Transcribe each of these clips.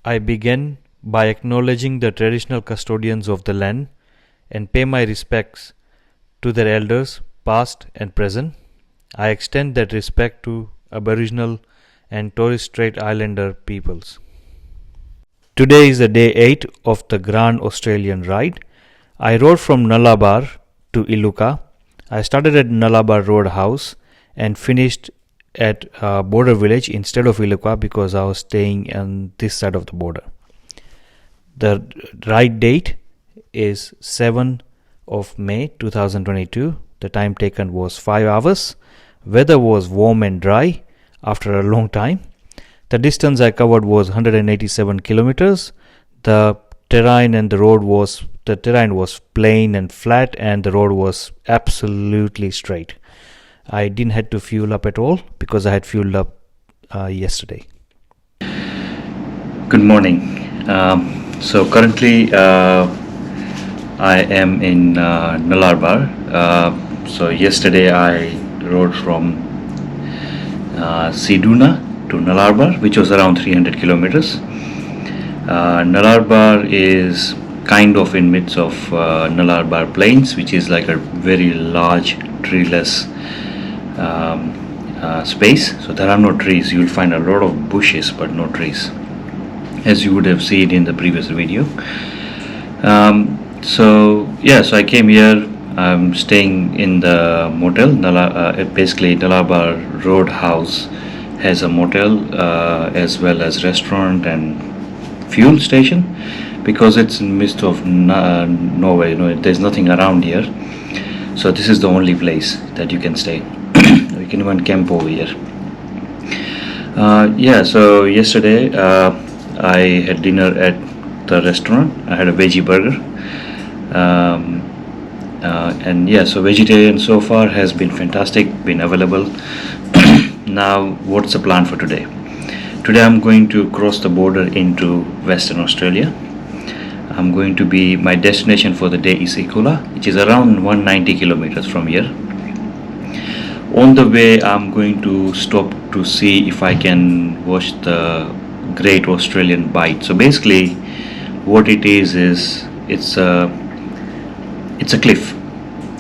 I begin by acknowledging the traditional custodians of the land and pay my respects to their elders, past and present. I extend that respect to Aboriginal and Torres Strait Islander peoples. Today is the day 8 of the Grand Australian Ride. I rode from Nullarbor to Iluka. I started at Nullarbor Roadhouse and finished at border village instead of Iluka because I was staying on this side of the border. The ride date is 7 of May 2022. The time taken was 5 hours. Weather was warm and dry after a long time. The distance I covered was 187 kilometers. The terrain was plain and flat, and the road was absolutely straight. I didn't have to fuel up at all because I had fueled up yesterday. Good morning. So currently I am in Nullarbor. So yesterday I rode from Siduna to Nullarbor, which was around 300 kilometers. Nullarbor is kind of in midst of Nullarbor Plains, which is like a very large treeless space. So there are no trees. You will find a lot of bushes but no trees, as you would have seen in the previous video. So I came here. I'm staying in the motel. Basically Nullarbor Roadhouse has a motel as well as restaurant and fuel station, because it's in the midst of nowhere. There's nothing around here. So this is the only place that you can stay. You can even camp over here. So yesterday I had dinner at the restaurant. I had a Veggie Burger. So vegetarian so far has been fantastic, been available. Now what's the plan for today? Today I'm going to cross the border into Western Australia. My destination for the day is Ikula, which is around 190 kilometers from here. On the way I'm going to stop to see if I can watch the Great Australian Bight. So basically what it is it's a cliff.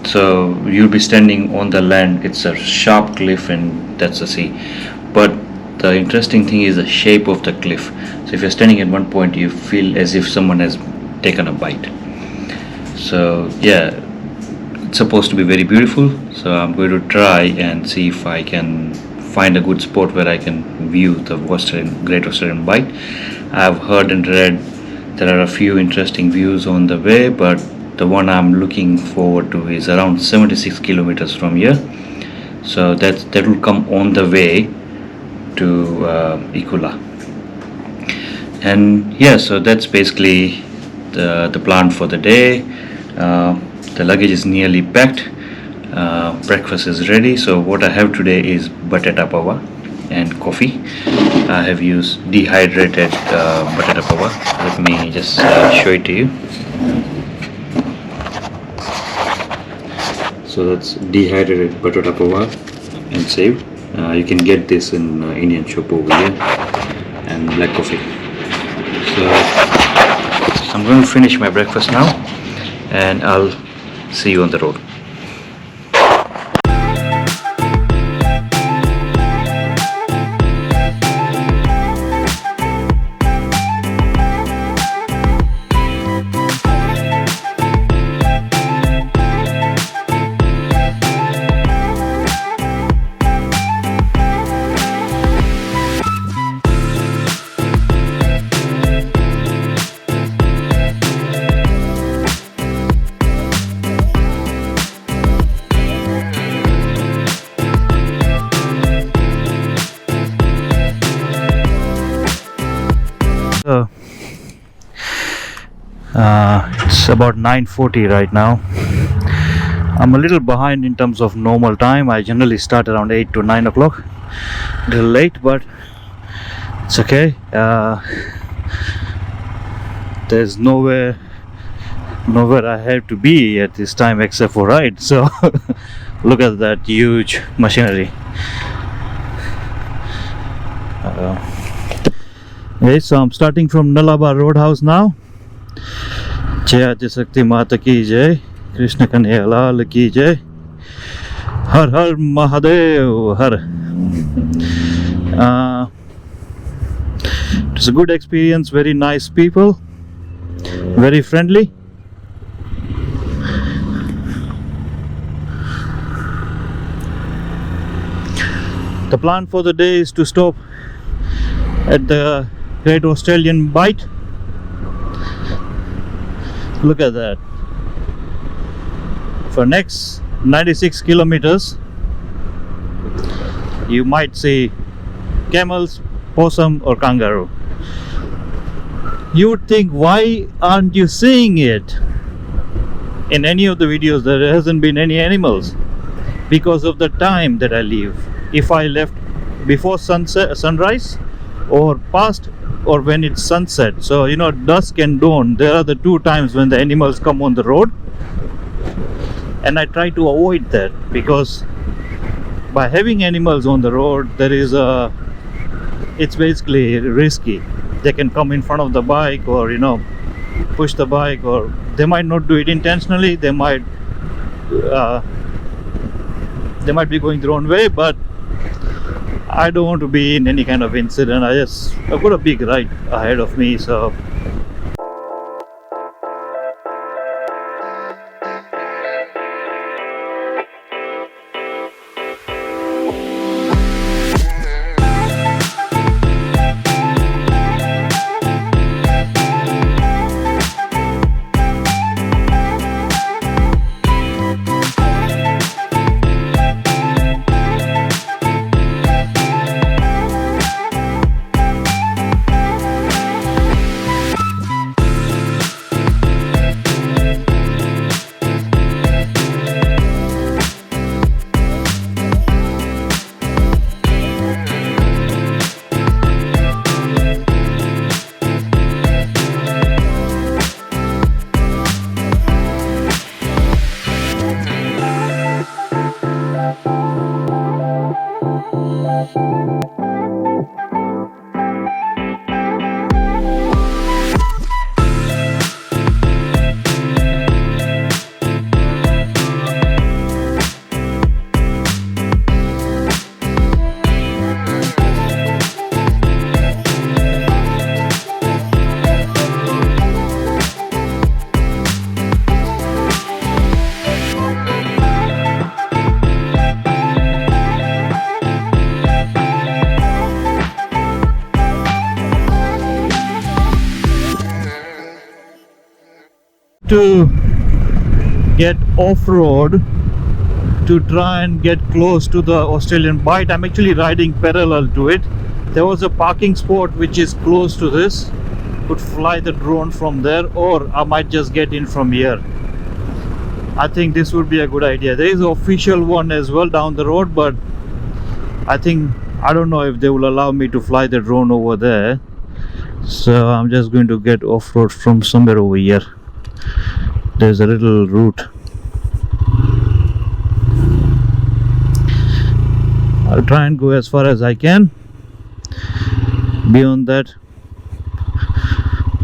So you'll be standing on the land. It's a sharp cliff and that's the sea. But the interesting thing is the shape of the cliff. So if you're standing at one point, you feel as if someone has taken a bite. So it's supposed to be very beautiful. So I'm going to try and see if I can find a good spot where I can view the Great Australian Bight. I've heard and read there are a few interesting views on the way, but the one I'm looking forward to is around 76 kilometers from here. So that will come on the way to Ikula. And so that's basically the plan for the day. The luggage is nearly packed. Breakfast is ready. So what I have today is batata pawa and coffee. I have used dehydrated batata pawa. Let me just show it to you. So that's dehydrated batata pawa and save. You can get this in Indian shop over here, and black coffee. So I'm going to finish my breakfast now, and I'll see you on the road. It's about 9:40 right now. I'm a little behind in terms of normal time. I generally start around 8 to 9 o'clock. A little late, but it's okay. There's nowhere I have to be at this time except for ride. So look at that huge machinery. Okay, so I'm starting from Nullarbor Roadhouse now. Jai Adi Shakti Mata ki jai, Krishna Kanhaiya Lal ki jai, Har Har Mahadev Har. It's a good experience, very nice people, very friendly. The plan for the day is to stop at the Great Australian Bight. Look at that. For next 96 kilometers you might see camels, possum or kangaroo. You would think, why aren't you seeing it in any of the videos? There hasn't been any animals because of the time that I leave. If I left before sunrise or past, or when it's sunset, so you know, dusk and dawn, there are the two times when the animals come on the road, and I try to avoid that, because by having animals on the road, there is it's basically risky. They can come in front of the bike, or you know, push the bike, or they might not do it intentionally. They might be going their own way, but I don't want to be in any kind of incident. I've got a big ride ahead of me, so to get off-road to try and get close to the Australian Bight. I'm actually riding parallel to it. There was a parking spot which is close to this. Could fly the drone from there, or I might just get in from here. I think this would be a good idea. There is an official one as well down the road, but I don't know if they will allow me to fly the drone over there. So I'm just going to get off-road from somewhere over here. There's a little route. I'll try and go as far as I can. Beyond that,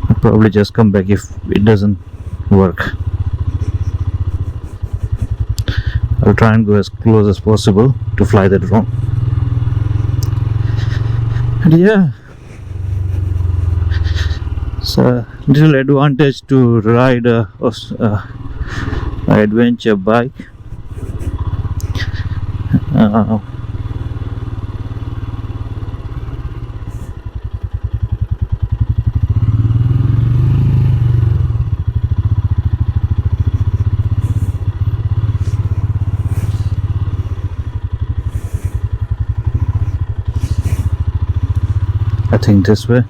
I'll probably just come back if it doesn't work. I'll try and go as close as possible to fly the drone. And yeah, it's a little advantage to ride a adventure bike. I think this way.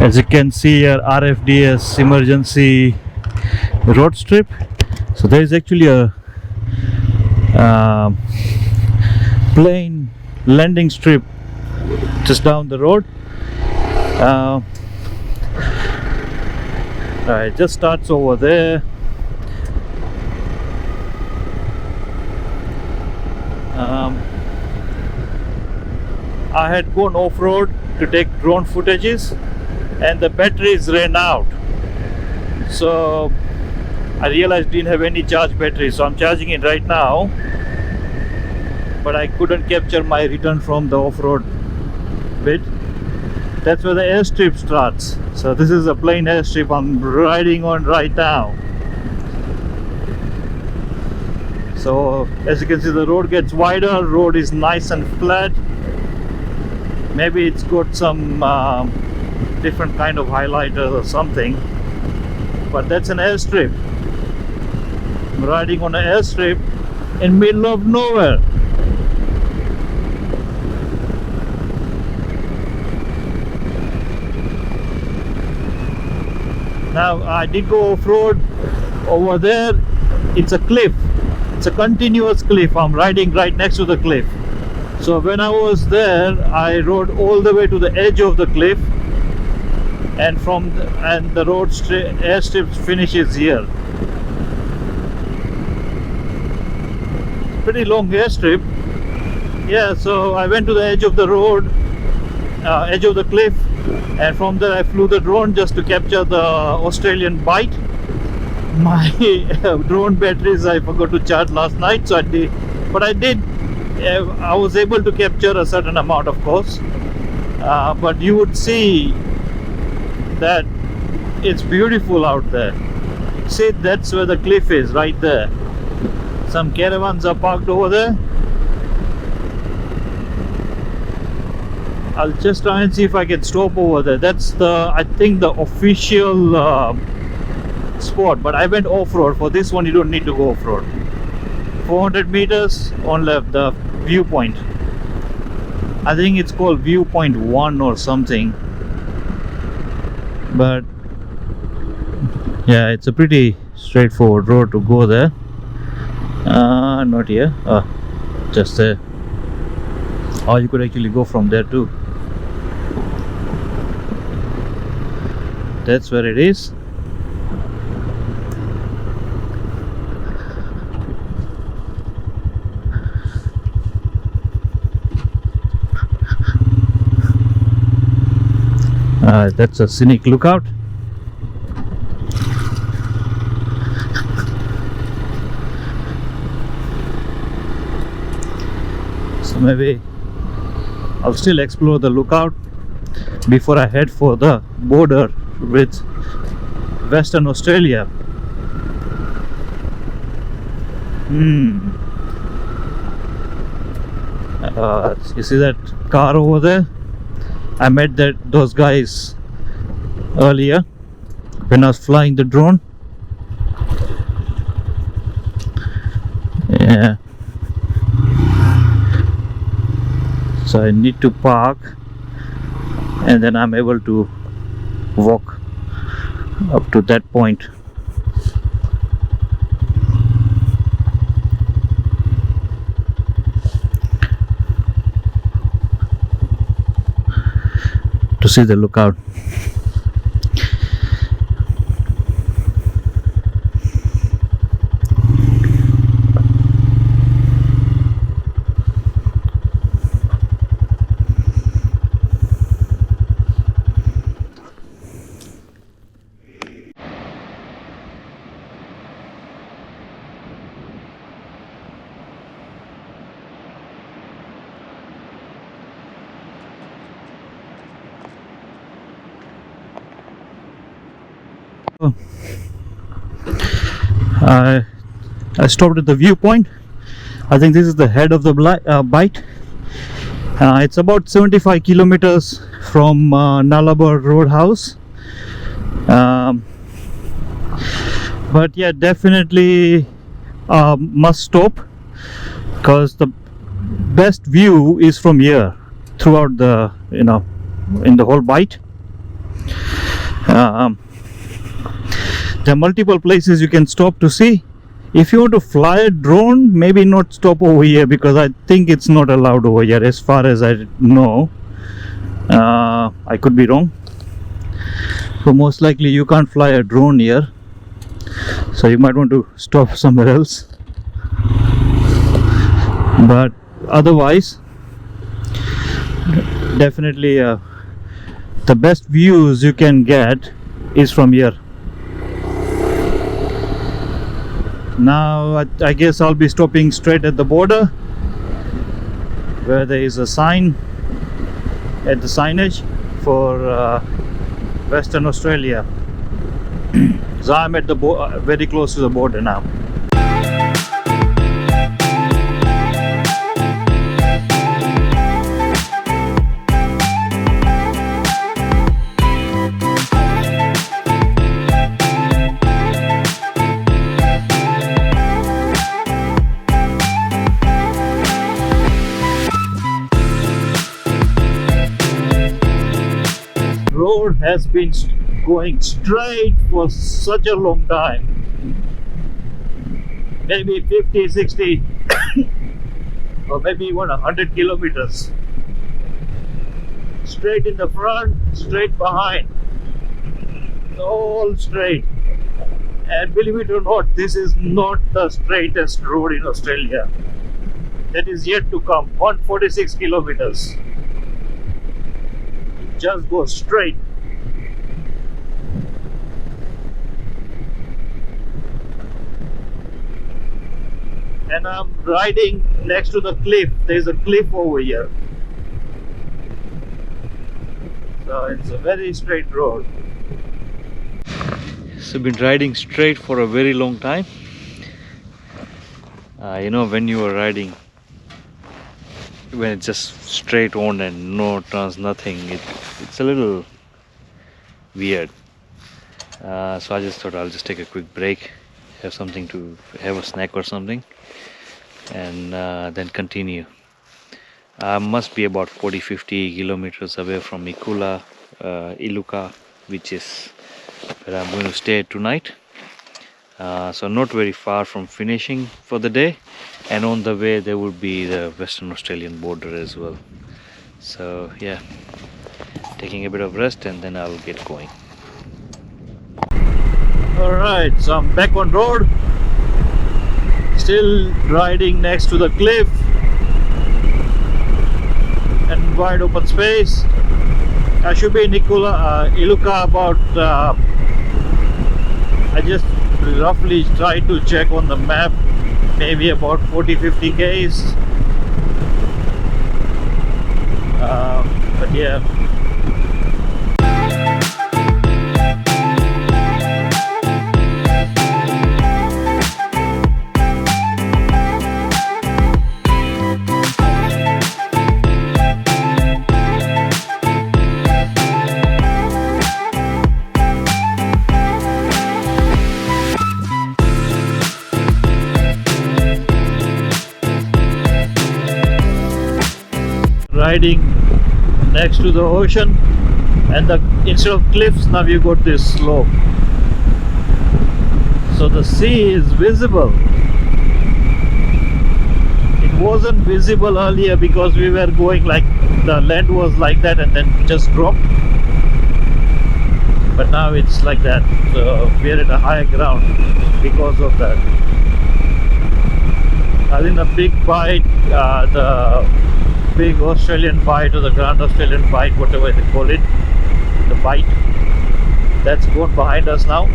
As you can see here, RFDS emergency road strip. So there is actually a plane landing strip just down the road. It just starts over there. I had gone off-road to take drone footages and the batteries ran out, so I realized didn't have any charge battery, so I'm charging it right now, but I couldn't capture my return from the off-road bit. That's where the airstrip starts. So this is a plain airstrip I'm riding on right now. So as you can see, the road gets wider, road is nice and flat. Maybe it's got some different kind of highlighters or something, but that's an airstrip. I'm riding on an airstrip in middle of nowhere. Now I did go off-road over there. It's a cliff, it's a continuous cliff. I'm riding right next to the cliff. So when I was there, I rode all the way to the edge of the cliff, and the road airstrip finishes here. Pretty long airstrip. Yeah, so I went to the edge of the road, edge of the cliff, and from there I flew the drone just to capture the Australian bite. My drone batteries I forgot to charge last night, so I was able to capture a certain amount, of course, but you would see that it's beautiful out there. See, that's where the cliff is, right there. Some caravans are parked over there. I'll just try and see if I can stop over there. That's I think the official spot, but I went off-road. For this one you don't need to go off-road. 400 meters on left, the viewpoint. I think it's called viewpoint 1 or something, but yeah, it's a pretty straightforward road to go there. Not here, just there. Or you could actually go from there too. That's where it is. That's a Scenic lookout. So maybe I'll still explore the lookout before I head for the border with Western Australia. You see that car over there? I met those guys earlier when I was flying the drone. Yeah. So I need to park, and then I'm able to walk up to that point. To see the lookout. I stopped at the viewpoint. I think this is the head of the bite. It's about 75 kilometers from Nullarbor Roadhouse. But yeah, definitely must stop, because the best view is from here throughout the in the whole bite. There are multiple places you can stop to see. If you want to fly a drone, maybe not stop over here, because I think it's not allowed over here as far as I know. I could be wrong, so most likely you can't fly a drone here, so you might want to stop somewhere else. But otherwise, definitely the best views you can get is from here. Now I guess I'll be stopping straight at the border, where there is a sign at the signage for Western Australia. So I'm at the very close to the border now. Road has been going straight for such a long time, maybe 50, 60 or maybe even 100 kilometers. Straight in the front, straight behind, all straight. And believe it or not, this is not the straightest road in Australia. That is yet to come. 146 kilometers. Just go straight. And I'm riding next to the cliff. There's a cliff over here, so it's a very straight road. So I've been riding straight for a very long time. You know, when you are riding, when it's just straight on and no turns, nothing, it's a little weird. So I just thought I'll just take a quick break, have something to have, a snack or something, and then continue. I must be about 40-50 kilometers away from Iluka, which is where I'm going to stay tonight. So not very far from finishing for the day, and on the way there would be the Western Australian border as well. So yeah, taking a bit of rest and then I'll get going. Alright, so I'm back on road, still riding next to the cliff and wide open space. I should be in Iluka about I just roughly tried to check on the map, maybe about 40-50 k's. But yeah. Riding next to the ocean, and instead of cliffs now you got this slope, so the sea is visible. It wasn't visible earlier because we were going like the land was like that and then just dropped, but now it's like that, so we're at a higher ground because of that. I think the big bite, the big Australian bite or the Grand Australian bite, whatever they call it, the bite, that's gone behind us now.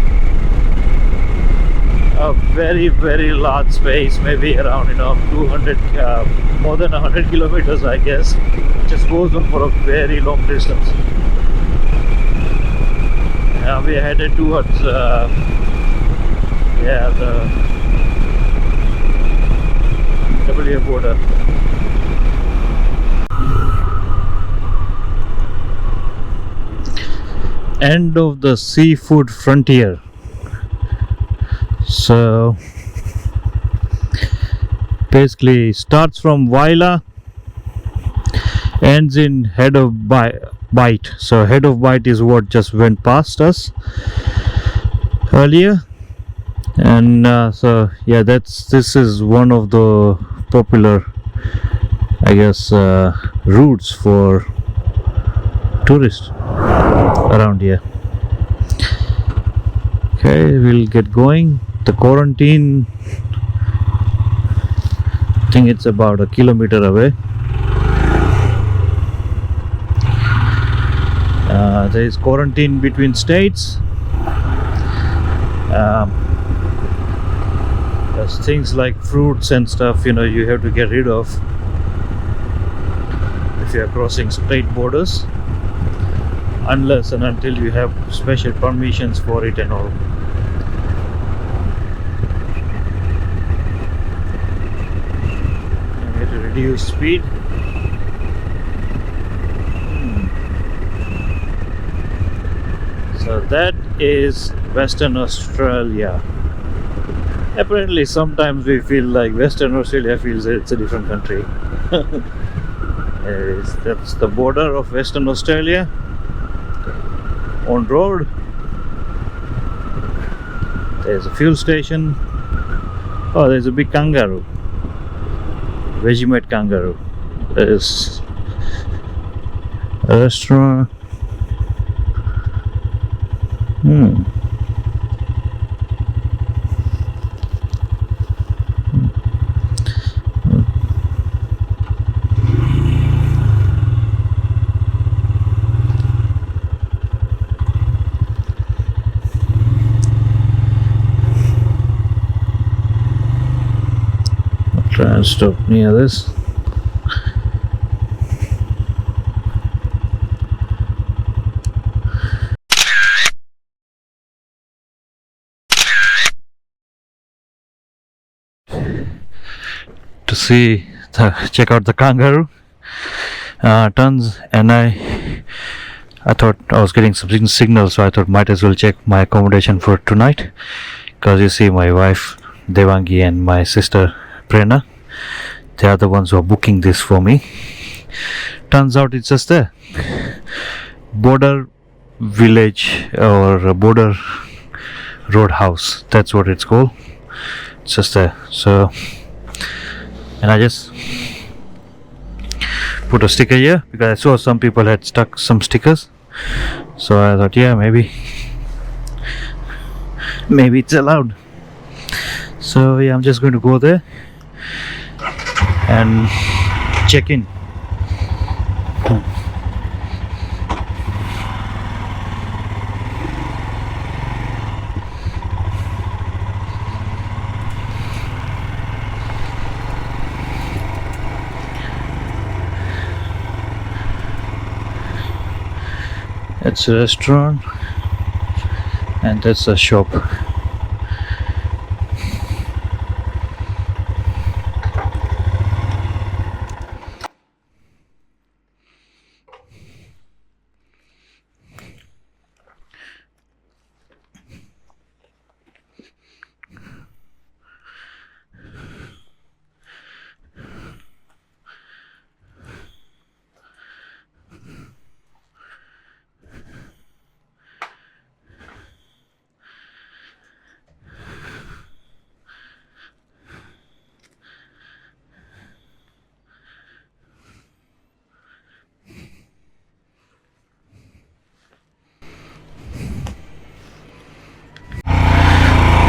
A very, very large space, maybe around 200, more than 100 kilometers I guess. It just goes on for a very long distance. Now we are headed towards the WA border. End of the seafood frontier. So basically starts from Waila, ends in head of Bite. So head of Bite is what just went past us earlier, and so yeah, this is one of the popular, I guess, routes for tourists around here. Okay, we'll get going. The quarantine, I think it's about a kilometer away. There is quarantine between states. There's things like fruits and stuff, you have to get rid of if you are crossing state borders, unless and until you have special permissions for it and all. You have to reduce speed. So that is Western Australia. Apparently sometimes we feel like Western Australia feels it's a different country. That's the border of Western Australia. On road there's a fuel station. Oh, there's a big kangaroo, Veggie kangaroo. There's a restaurant. Try and stop near this. To check out the kangaroo tons, and I thought I was getting some signal, so I thought might as well check my accommodation for tonight, because you see my wife Devangi and my sister Prerna, they are the ones who are booking this for me. Turns out it's just a border village or a border roadhouse, that's what it's called. It's just there. So, and I just put a sticker here because I saw some people had stuck some stickers, so I thought, yeah, maybe it's allowed. So yeah, I'm just going to go there and check in. It's a restaurant and that's a shop.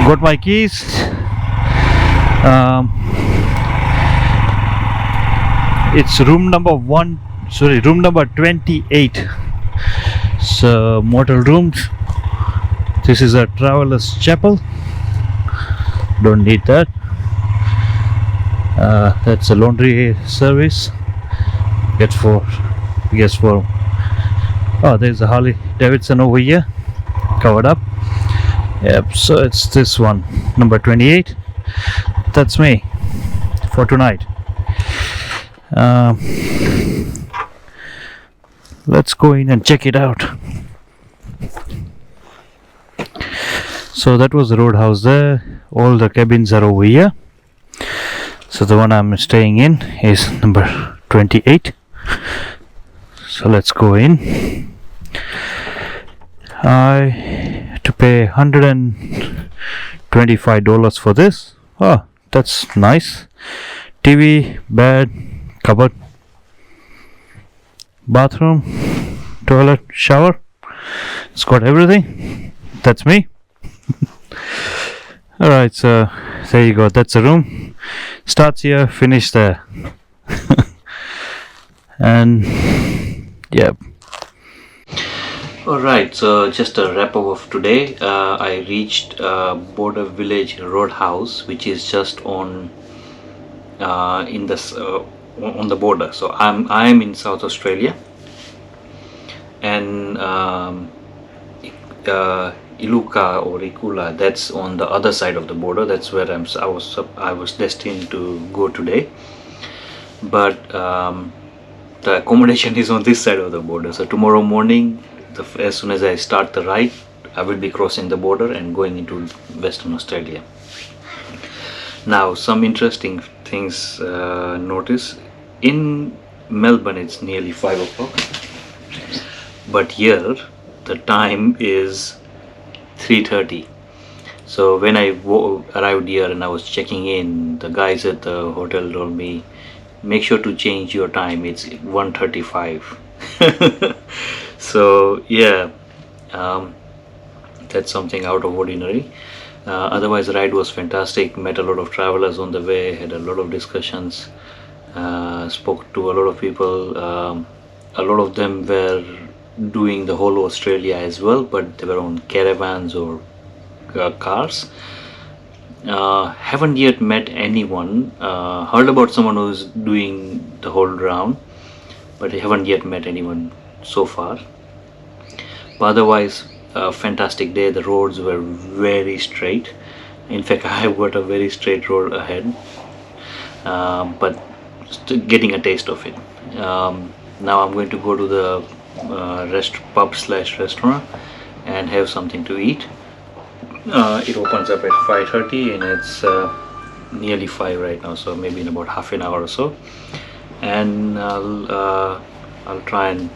Got my keys. It's room number 28. So motel rooms. This is a traveler's chapel. Don't need that. That's a laundry service. Oh, there's a Harley Davidson over here, covered up. Yep, so it's this one, number 28. That's me for tonight. Let's go in and check it out. So that was the roadhouse there. All the cabins are over here. So the one I'm staying in is number 28. So let's go in. I had to pay $125 for this. Oh, that's nice. TV, bed, cupboard, bathroom, toilet, shower. It's got everything. That's me. Alright, so there you go. That's the room. Starts here, finish there. And yeah. Alright, so just a wrap up of today. I reached Border Village Roadhouse, which is just on on the border. So I'm in South Australia, and Iluka or Ikula, that's on the other side of the border. That's where I was destined to go today, but the accommodation is on this side of the border. So tomorrow morning, as soon as I start the ride, I will be crossing the border and going into Western Australia. Now, some interesting things notice. In Melbourne it's nearly 5 o'clock, but here the time is 3:30. So when I arrived here and I was checking in, the guys at the hotel told me, make sure to change your time, it's 1:35. So yeah, that's something out of ordinary. Otherwise the ride was fantastic. Met a lot of travelers on the way, had a lot of discussions, spoke to a lot of people. A lot of them were doing the whole Australia as well, but they were on caravans or cars. Haven't yet met anyone. Heard about someone who's doing the whole round, but I haven't yet met anyone so far. But otherwise, a fantastic day. The roads were very straight. In fact, I've got a very straight road ahead, but still getting a taste of it. Now I'm going to go to the pub/restaurant and have something to eat. It opens up at 5:30 and it's nearly 5 right now, so maybe in about half an hour or so. And I'll try and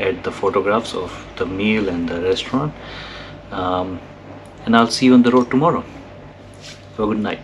add the photographs of the meal and the restaurant, and I'll see you on the road tomorrow. Have a good night.